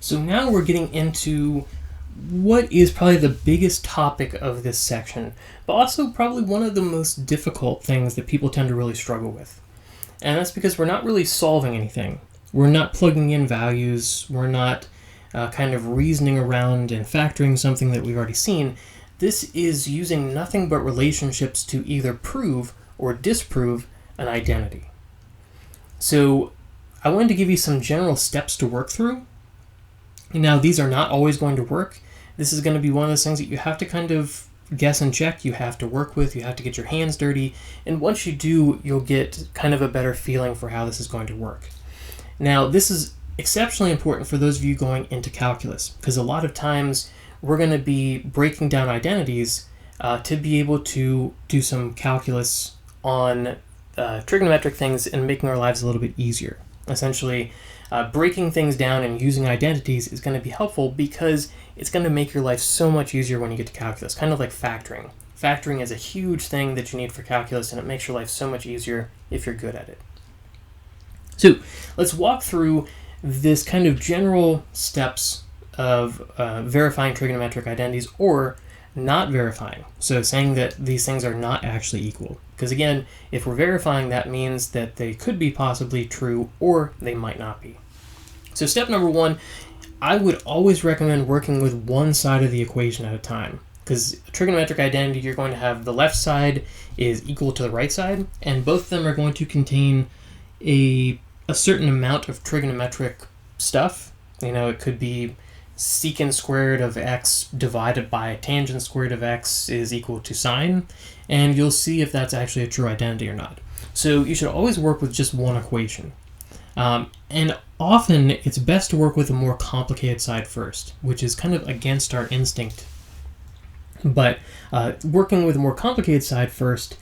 So now we're getting into what is probably the biggest topic of this section, but also probably one of the most difficult things that people tend to really struggle with. And that's because we're not really solving anything. We're not plugging in values. We're not kind of reasoning around and factoring something that we've already seen. This is using nothing but relationships to either prove or disprove an identity. So I wanted to give you some general steps to work through. Now, these are not always going to work. This is going to be one of those things that you have to kind of guess and check. You have to work with. You have to get your hands dirty. And once you do, you'll get kind of a better feeling for how this is going to work. Now, this is exceptionally important for those of you going into calculus, because a lot of times we're going to be breaking down identities to be able to do some calculus on trigonometric things and making our lives a little bit easier. Essentially, breaking things down and using identities is going to be helpful because it's going to make your life so much easier when you get to calculus, kind of like factoring. Factoring is a huge thing that you need for calculus, and it makes your life so much easier if you're good at it. So let's walk through this kind of general steps of verifying trigonometric identities or not verifying. So saying that these things are not actually equal. Because again, if we're verifying, that means that they could be possibly true or they might not be. So step number one, I would always recommend working with one side of the equation at a time. Because trigonometric identity, you're going to have the left side is equal to the right side, and both of them are going to contain a certain amount of trigonometric stuff. You know, it could be secant squared of x divided by tangent squared of x is equal to sine, and you'll see if that's actually a true identity or not. So you should always work with just one equation. And often it's best to work with a more complicated side first, which is kind of against our instinct. But working with a more complicated side first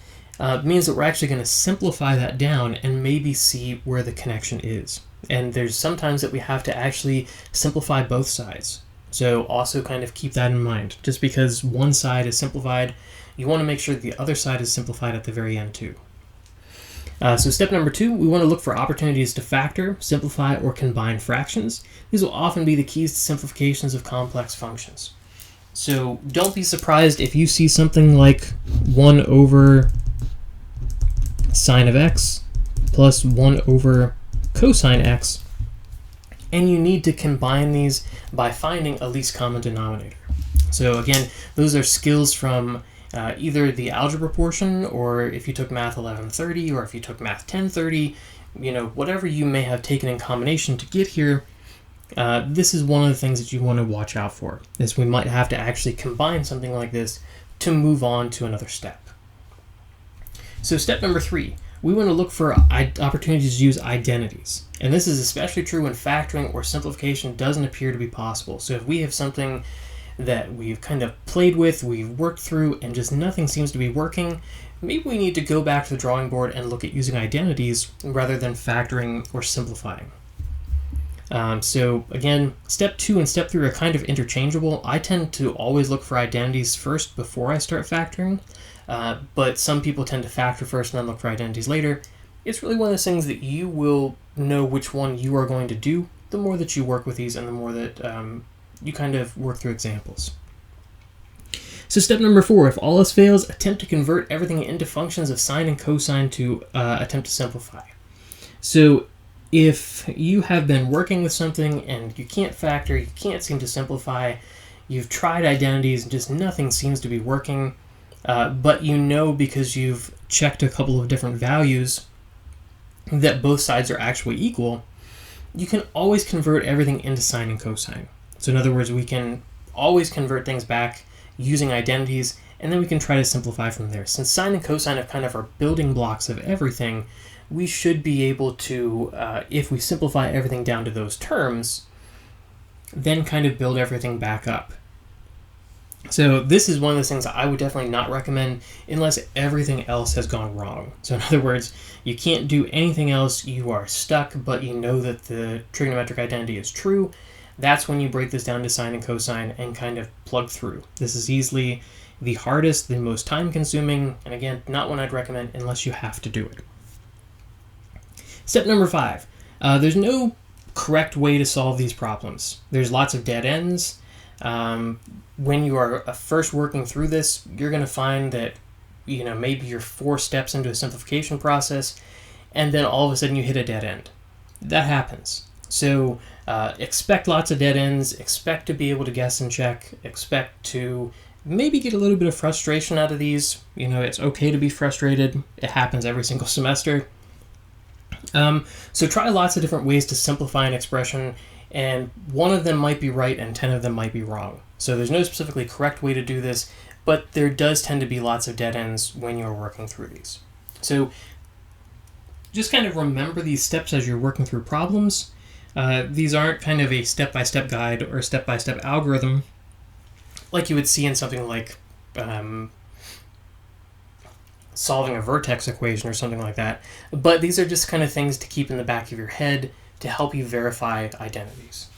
means that we're actually going to simplify that down and maybe see where the connection is. And there's sometimes that we have to actually simplify both sides. So also kind of keep that in mind. Just because one side is simplified, you want to make sure the other side is simplified at the very end too. So step number two, we want to look for opportunities to factor, simplify, or combine fractions. These will often be the keys to simplifications of complex functions. So don't be surprised if you see something like 1 over sine of x plus 1 over cosine x, and you need to combine these by finding a least common denominator. So again, those are skills from either the algebra portion, or if you took math 1130, or if you took math 1030, you know, whatever you may have taken in combination to get here, this is one of the things that you want to watch out for, is we might have to actually combine something like this to move on to another step. So step number three, we want to look for opportunities to use identities. And this is especially true when factoring or simplification doesn't appear to be possible. So if we have something that we've kind of played with, we've worked through, and just nothing seems to be working, maybe we need to go back to the drawing board and look at using identities rather than factoring or simplifying. So again, step 2 and step 3 are kind of interchangeable. I tend to always look for identities first before I start factoring, but some people tend to factor first and then look for identities later. It's really one of those things that you will know which one you are going to do the more that you work with these and the more that you kind of work through examples. So step number 4, if all else fails, attempt to convert everything into functions of sine and cosine to attempt to simplify. So if you have been working with something and you can't factor, you can't seem to simplify, you've tried identities and just nothing seems to be working, but you know because you've checked a couple of different values that both sides are actually equal, you can always convert everything into sine and cosine. So in other words, we can always convert things back using identities, and then we can try to simplify from there. Since sine and cosine are kind of our building blocks of everything, we should be able to, if we simplify everything down to those terms, then kind of build everything back up. So this is one of those things I would definitely not recommend unless everything else has gone wrong. So in other words, you can't do anything else, you are stuck, but you know that the trigonometric identity is true. That's when you break this down to sine and cosine and kind of plug through. This is easily the hardest, the most time-consuming, and again, not one I'd recommend unless you have to do it. Step number 5. There's no correct way to solve these problems. There's lots of dead ends. When you are first working through this, you're going to find that, maybe you're 4 steps into a simplification process, and then all of a sudden you hit a dead end. That happens. So expect lots of dead ends, expect to be able to guess and check, expect to maybe get a little bit of frustration out of these. It's okay to be frustrated. It happens every single semester. So try lots of different ways to simplify an expression, and one of them might be right and 10 of them might be wrong. So there's no specifically correct way to do this, but there does tend to be lots of dead ends when you're working through these. So just kind of remember these steps as you're working through problems. These aren't kind of a step-by-step guide or step-by-step algorithm like you would see in something like solving a vertex equation or something like that. But these are just kind of things to keep in the back of your head to help you verify identities.